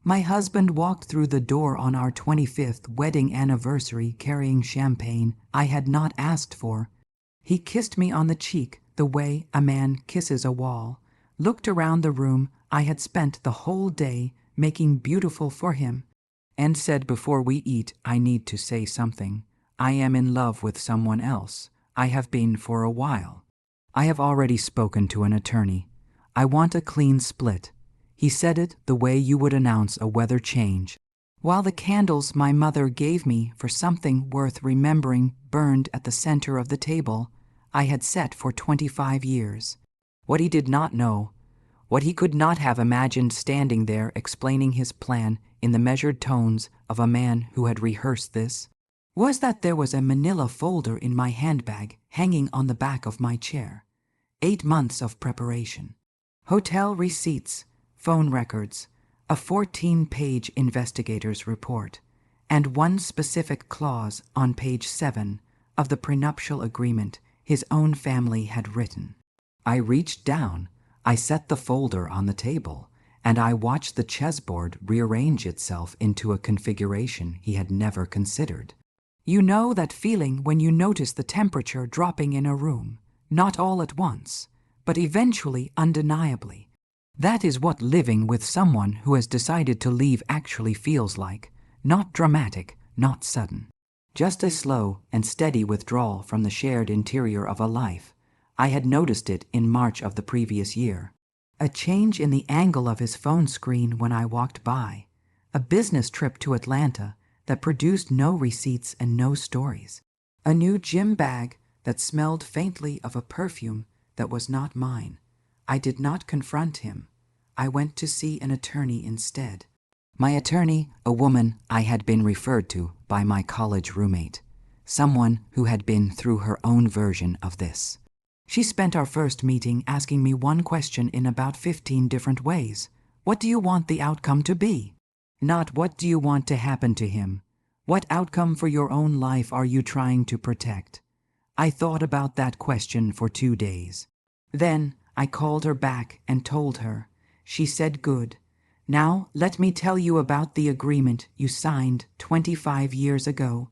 My husband walked through the door on our 25th wedding anniversary carrying champagne I had not asked for. He kissed me on the cheek the way a man kisses a wall, looked around the room I had spent the whole day making beautiful for him, and said, "Before we eat, I need to say something. I am in love with someone else. I have been for a while. I have already spoken to an attorney. I want a clean split." He said it the way you would announce a weather change. While the candles my mother gave me for something worth remembering burned at the center of the table I had set for 25 years. What he did not know, what he could not have imagined standing there explaining his plan in the measured tones of a man who had rehearsed this, was that there was a manila folder in my handbag hanging on the back of my chair. 8 months of preparation. Hotel receipts, phone records, a 14-page investigator's report, and one specific clause on page 7 of the prenuptial agreement his own family had written. I reached down, I set the folder on the table, and I watched the chessboard rearrange itself into a configuration he had never considered. You know that feeling when you notice the temperature dropping in a room, not all at once, but eventually undeniably. That is what living with someone who has decided to leave actually feels like. Not dramatic, not sudden. Just a slow and steady withdrawal from the shared interior of a life. I had noticed it in March of the previous year. A change in the angle of his phone screen when I walked by. A business trip to Atlanta that produced no receipts and no stories. A new gym bag that smelled faintly of a perfume that was not mine. I did not confront him. I went to see an attorney instead. My attorney, a woman I had been referred to by my college roommate, someone who had been through her own version of this. She spent our first meeting asking me one question in about 15 different ways. What do you want the outcome to be? Not what do you want to happen to him? What outcome for your own life are you trying to protect? I thought about that question for 2 days. Then I called her back and told her. She said, "Good. Now let me tell you about the agreement you signed 25 years ago."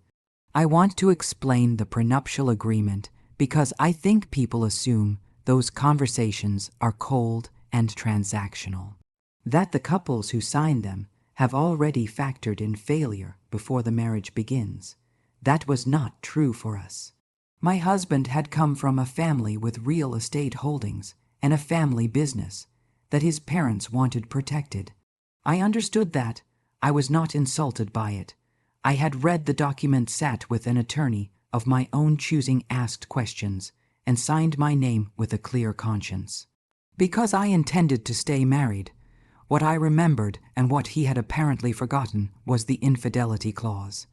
I want to explain the prenuptial agreement because I think people assume those conversations are cold and transactional, that the couples who sign them have already factored in failure before the marriage begins. That was not true for us. My husband had come from a family with real estate holdings and a family business that his parents wanted protected. I understood that. I was not insulted by it. I had read the document, sat with an attorney of my own choosing, asked questions, and signed my name with a clear conscience. Because I intended to stay married, what I remembered and what he had apparently forgotten was the infidelity clause.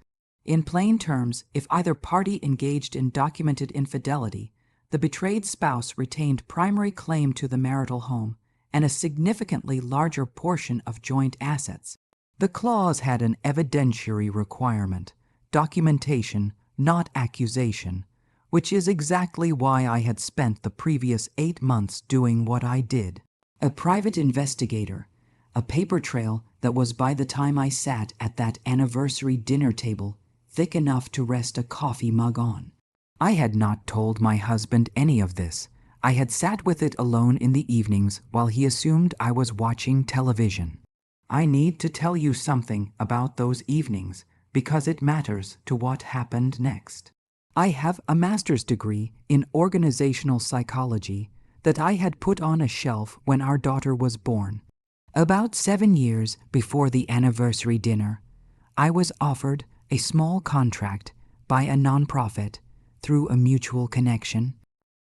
In plain terms, if either party engaged in documented infidelity, the betrayed spouse retained primary claim to the marital home and a significantly larger portion of joint assets. The clause had an evidentiary requirement, documentation, not accusation, which is exactly why I had spent the previous 8 months doing what I did. A private investigator, a paper trail that was by the time I sat at that anniversary dinner table thick enough to rest a coffee mug on. I had not told my husband any of this. I had sat with it alone in the evenings while he assumed I was watching television. I need to tell you something about those evenings because it matters to what happened next. I have a master's degree in organizational psychology that I had put on a shelf when our daughter was born. About 7 years before the anniversary dinner, I was offered a small contract by a nonprofit through a mutual connection.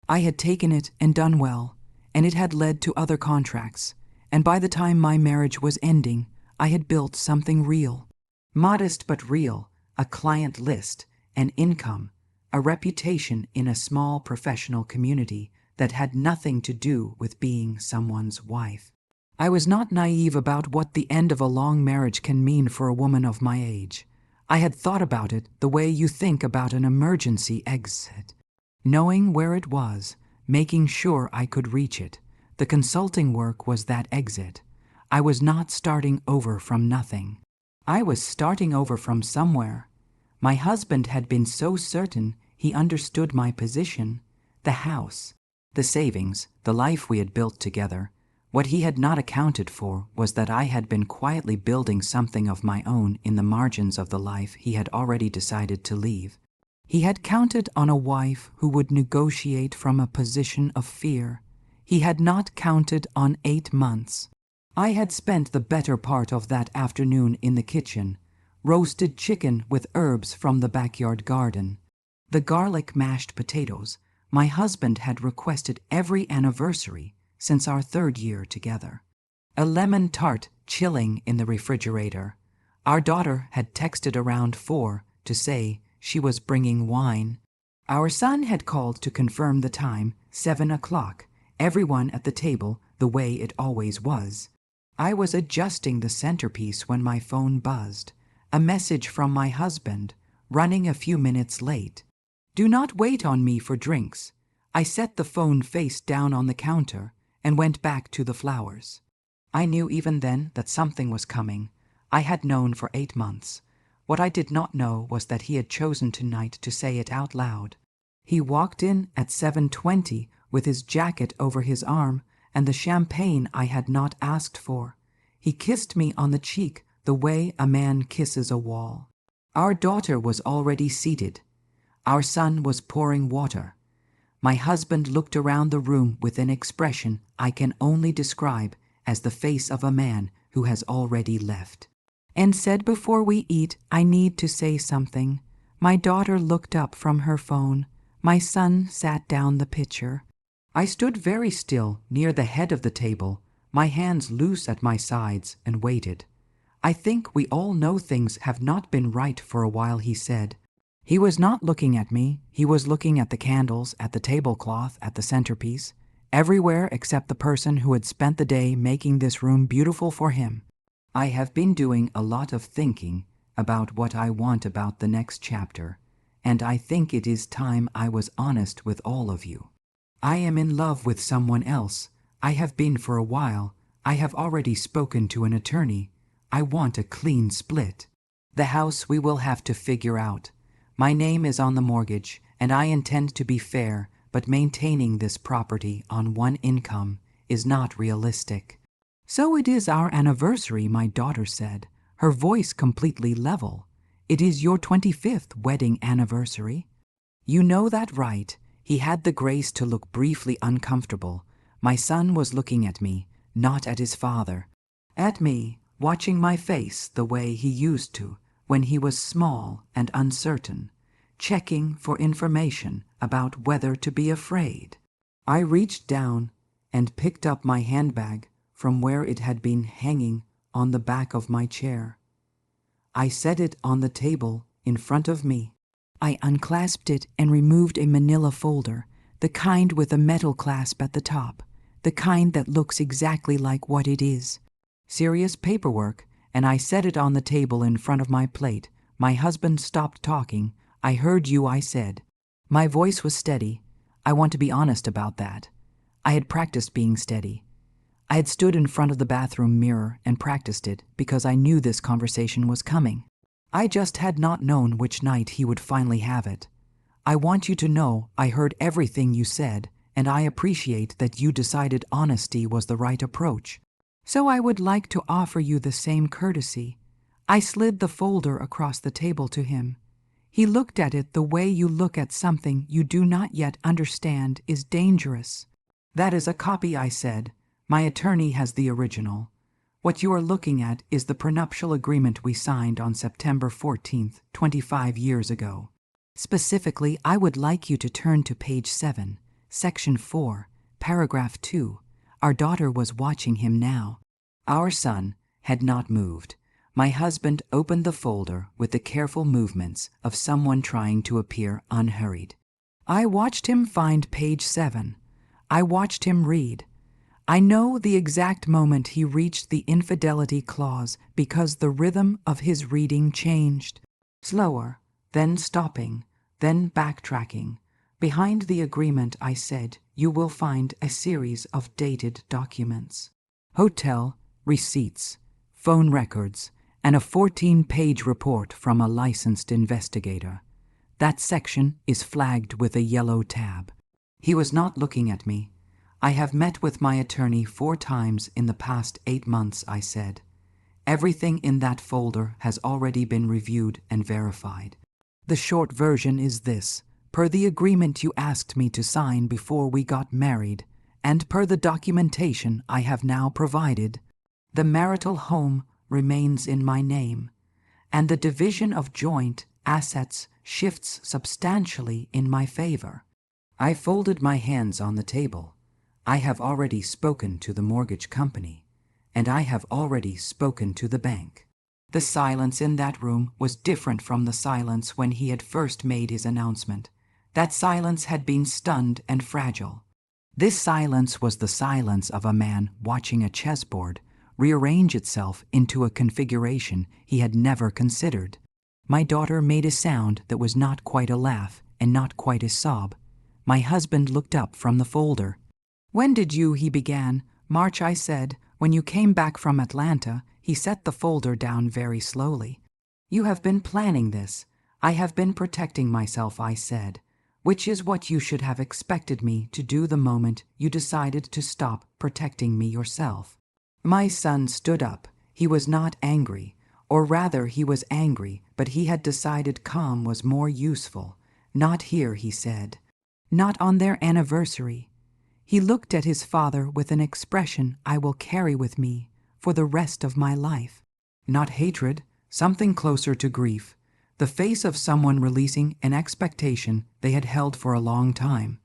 I had taken it and done well, and it had led to other contracts, and by the time my marriage was ending, I had built something real. Modest but real, a client list, an income, a reputation in a small professional community that had nothing to do with being someone's wife. I was not naive about what the end of a long marriage can mean for a woman of my age. I had thought about it the way you think about an emergency exit. Knowing where it was, making sure I could reach it. The consulting work was that exit. I was not starting over from nothing. I was starting over from somewhere. My husband had been so certain he understood my position, the house, the savings, the life we had built together. What he had not accounted for was that I had been quietly building something of my own in the margins of the life he had already decided to leave. He had counted on a wife who would negotiate from a position of fear. He had not counted on 8 months. I had spent the better part of that afternoon in the kitchen, roasted chicken with herbs from the backyard garden. The garlic mashed potatoes my husband had requested every anniversary since our 3rd year together. A lemon tart chilling in the refrigerator. Our daughter had texted around 4 to say she was bringing wine. Our son had called to confirm the time, 7 o'clock, everyone at the table the way it always was. I was adjusting the centerpiece when my phone buzzed. A message from my husband, running a few minutes late. Do not wait on me for drinks. I set the phone face down on the counter and went back to the flowers. I knew even then that something was coming. I had known for 8 months. What I did not know was that he had chosen tonight to say it out loud. He walked in at 7:20 with his jacket over his arm and the champagne I had not asked for. He kissed me on the cheek the way a man kisses a wall. Our daughter was already seated. Our son was pouring water. My husband looked around the room with an expression I can only describe as the face of a man who has already left, and said, before we eat, I need to say something. My daughter looked up from her phone. My son sat down the pitcher. I stood very still near the head of the table, my hands loose at my sides, and waited. I think we all know things have not been right for a while, he said. He was not looking at me. He was looking at the candles, at the tablecloth, at the centerpiece, everywhere except the person who had spent the day making this room beautiful for him. I have been doing a lot of thinking about what I want about the next chapter, and I think it is time I was honest with all of you. I am in love with someone else. I have been for a while. I have already spoken to an attorney. I want a clean split. The house we will have to figure out. My name is on the mortgage, and I intend to be fair, but maintaining this property on one income is not realistic. So it is our anniversary, my daughter said, her voice completely level. It is your 25th wedding anniversary. You know that, right? He had the grace to look briefly uncomfortable. My son was looking at me, not at his father. At me, watching my face the way he used to when he was small and uncertain, checking for information about whether to be afraid. I reached down and picked up my handbag from where it had been hanging on the back of my chair. I set it on the table in front of me. I unclasped it and removed a manila folder, the kind with a metal clasp at the top, the kind that looks exactly like what it is. Serious paperwork, and I set it on the table in front of my plate. My husband stopped talking. I heard you, I said. My voice was steady. I want to be honest about that. I had practiced being steady. I had stood in front of the bathroom mirror and practiced it because I knew this conversation was coming. I just had not known which night he would finally have it. I want you to know I heard everything you said, and I appreciate that you decided honesty was the right approach. So I would like to offer you the same courtesy. I slid the folder across the table to him. He looked at it the way you look at something you do not yet understand is dangerous. That is a copy, I said. My attorney has the original. What you are looking at is the prenuptial agreement we signed on September 14th, 25 years ago. Specifically, I would like you to turn to page 7, section 4, paragraph 2. Our daughter was watching him now. Our son had not moved. My husband opened the folder with the careful movements of someone trying to appear unhurried. I watched him find page 7. I watched him read. I know the exact moment he reached the infidelity clause because the rhythm of his reading changed. Slower, then stopping, then backtracking. Behind the agreement, I said, you will find a series of dated documents. Hotel, receipts, phone records, and a 14-page report from a licensed investigator. That section is flagged with a yellow tab. He was not looking at me. I have met with my attorney 4 times in the past 8 months, I said. Everything in that folder has already been reviewed and verified. The short version is this: per the agreement you asked me to sign before we got married, and per the documentation I have now provided, the marital home remains in my name, and the division of joint assets shifts substantially in my favor. I folded my hands on the table. I have already spoken to the mortgage company, and I have already spoken to the bank. The silence in that room was different from the silence when he had first made his announcement. That silence had been stunned and fragile. This silence was the silence of a man watching a chessboard rearrange itself into a configuration he had never considered. My daughter made a sound that was not quite a laugh and not quite a sob. My husband looked up from the folder. "When did you," he began. "March," I said. "When you came back from Atlanta." He set the folder down very slowly. "You have been planning this." "I have been protecting myself," I said, "which is what you should have expected me to do the moment you decided to stop protecting me yourself." My son stood up. He was not angry, or rather he was angry, but he had decided calm was more useful. "Not here," he said. "Not on their anniversary." He looked at his father with an expression I will carry with me for the rest of my life. Not hatred, something closer to grief, the face of someone releasing an expectation they had held for a long time.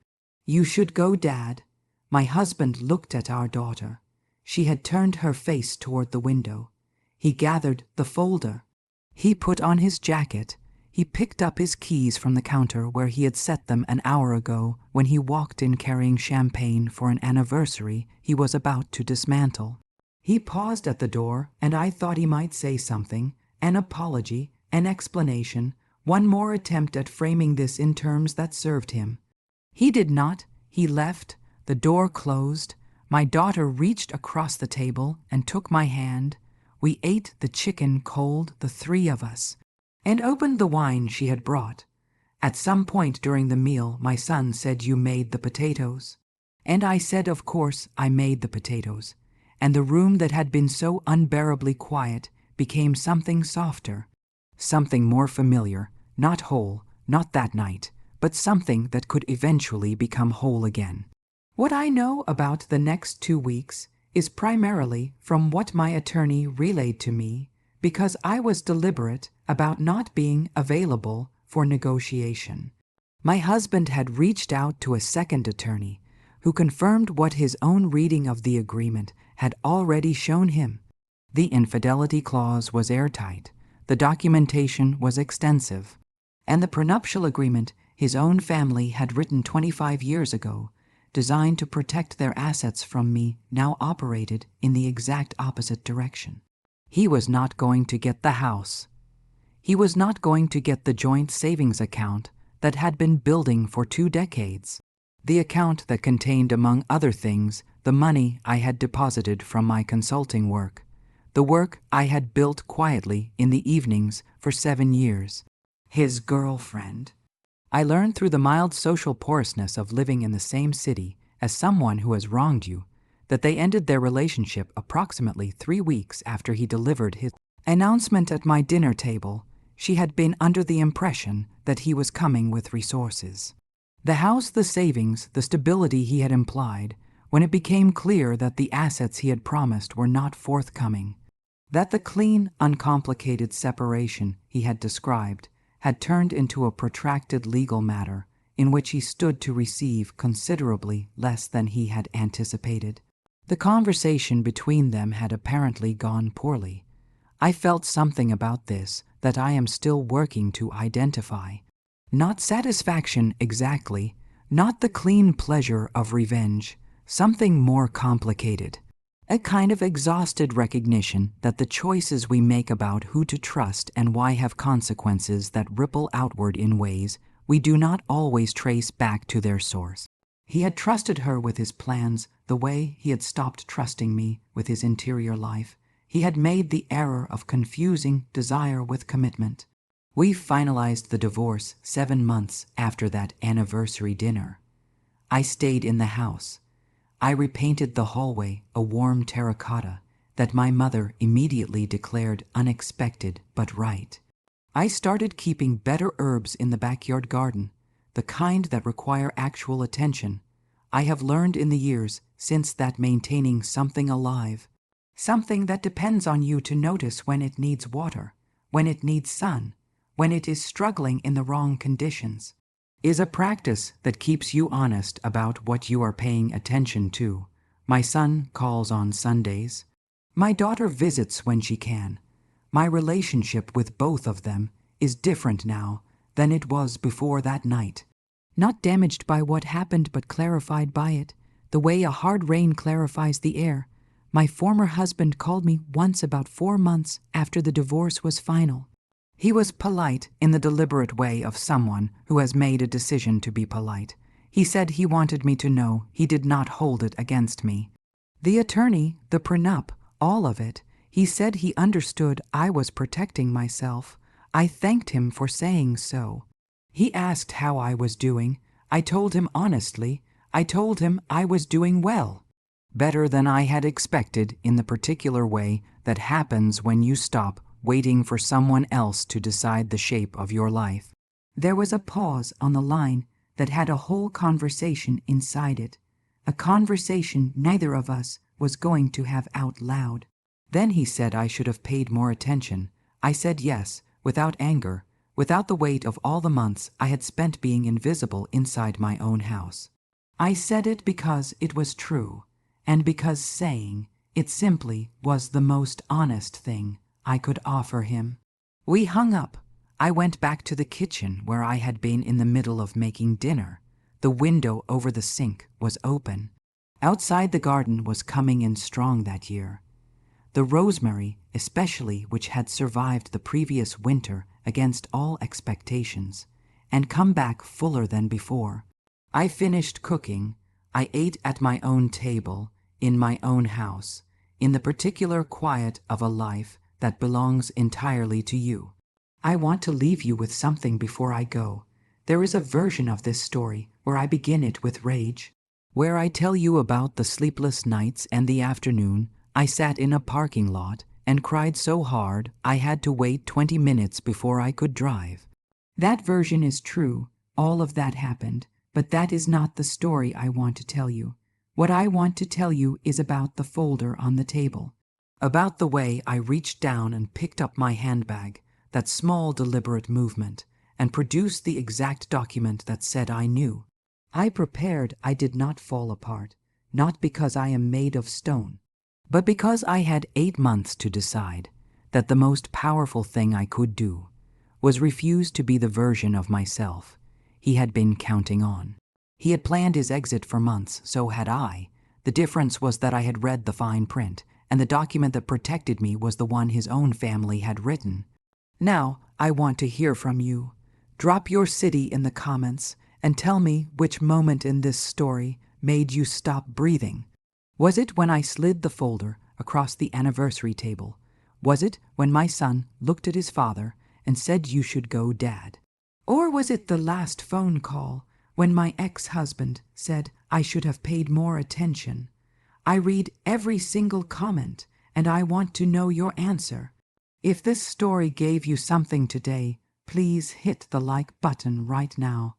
"You should go, Dad." My husband looked at our daughter. She had turned her face toward the window. He gathered the folder. He put on his jacket. He picked up his keys from the counter where he had set them an hour ago when he walked in carrying champagne for an anniversary he was about to dismantle. He paused at the door, and I thought he might say something, an apology, an explanation, one more attempt at framing this in terms that served him. He did not. He left. The door closed. My daughter reached across the table and took my hand. We ate the chicken cold, the 3 of us, and opened the wine she had brought. At some point during the meal, my son said, "You made the potatoes." And I said, "Of course I made the potatoes." And the room that had been so unbearably quiet became something softer, something more familiar, not whole, not that night, but something that could eventually become whole again. What I know about the next 2 weeks is primarily from what my attorney relayed to me, because I was deliberate about not being available for negotiation. My husband had reached out to a second attorney who confirmed what his own reading of the agreement had already shown him. The infidelity clause was airtight, the documentation was extensive, and the prenuptial agreement his own family had written 25 years ago, designed to protect their assets from me, now operated in the exact opposite direction. He was not going to get the house. He was not going to get the joint savings account that had been building for 2 decades, the account that contained, among other things, the money I had deposited from my consulting work, the work I had built quietly in the evenings for 7 years. His girlfriend. I learned through the mild social porousness of living in the same city as someone who has wronged you that they ended their relationship approximately 3 weeks after he delivered his announcement at my dinner table. She had been under the impression that he was coming with resources. The house, the savings, the stability he had implied, when it became clear that the assets he had promised were not forthcoming, that the clean, uncomplicated separation he had described had turned into a protracted legal matter in which he stood to receive considerably less than he had anticipated. The conversation between them had apparently gone poorly. I felt something about this that I am still working to identify. Not satisfaction exactly, not the clean pleasure of revenge, something more complicated. A kind of exhausted recognition that the choices we make about who to trust and why have consequences that ripple outward in ways we do not always trace back to their source. He had trusted her with his plans the way he had stopped trusting me with his interior life. He had made the error of confusing desire with commitment. We finalized the divorce 7 months after that anniversary dinner. I stayed in the house. I repainted the hallway a warm terracotta that my mother immediately declared unexpected but right. I started keeping better herbs in the backyard garden, the kind that require actual attention. I have learned in the years since that maintaining something alive, something that depends on you to notice when it needs water, when it needs sun, when it is struggling in the wrong conditions, is a practice that keeps you honest about what you are paying attention to. My son calls on Sundays. My daughter visits when she can. My relationship with both of them is different now than it was before that night. Not damaged by what happened, but clarified by it, the way a hard rain clarifies the air. My former husband called me once about 4 months after the divorce was final. He was polite in the deliberate way of someone who has made a decision to be polite. He said he wanted me to know he did not hold it against me. The attorney, the prenup, all of it. He said he understood I was protecting myself. I thanked him for saying so. He asked how I was doing. I told him honestly. I told him I was doing well. Better than I had expected in the particular way that happens when you stop waiting for someone else to decide the shape of your life. There was a pause on the line that had a whole conversation inside it, a conversation neither of us was going to have out loud. Then he said I should have paid more attention. I said yes, without anger, without the weight of all the months I had spent being invisible inside my own house. I said it because it was true, and because saying it simply was the most honest thing I could offer him. We hung up. I went back to the kitchen where I had been in the middle of making dinner. The window over the sink was open. Outside the garden was coming in strong that year. The rosemary, especially, which had survived the previous winter against all expectations, and come back fuller than before. I finished cooking. I ate at my own table, in my own house, in the particular quiet of a life that belongs entirely to you. I want to leave you with something before I go. There is a version of this story where I begin it with rage, where I tell you about the sleepless nights and the afternoon I sat in a parking lot and cried so hard I had to wait 20 minutes before I could drive. That version is true. All of that happened, but that is not the story I want to tell you. What I want to tell you is about the folder on the table, about the way I reached down and picked up my handbag, that small deliberate movement, and produced the exact document that said I knew. I prepared. I did not fall apart, not because I am made of stone, but because I had 8 months to decide that the most powerful thing I could do was refuse to be the version of myself he had been counting on. He had planned his exit for months, so had I. The difference was that I had read the fine print, and the document that protected me was the one his own family had written. Now, I want to hear from you. Drop your city in the comments and tell me which moment in this story made you stop breathing. Was it when I slid the folder across the anniversary table? Was it when my son looked at his father and said, "You should go, Dad"? Or was it the last phone call when my ex-husband said I should have paid more attention? I read every single comment, and I want to know your answer. If this story gave you something today, please hit the like button right now.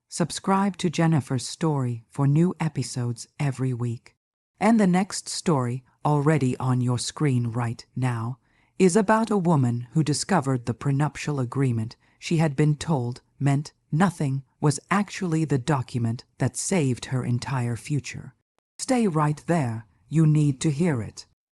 Subscribe to Jennifer's Story for new episodes every week. And the next story, already on your screen right now, is about a woman who discovered the prenuptial agreement she had been told meant nothing was actually the document that saved her entire future. Stay right there. You need to hear it.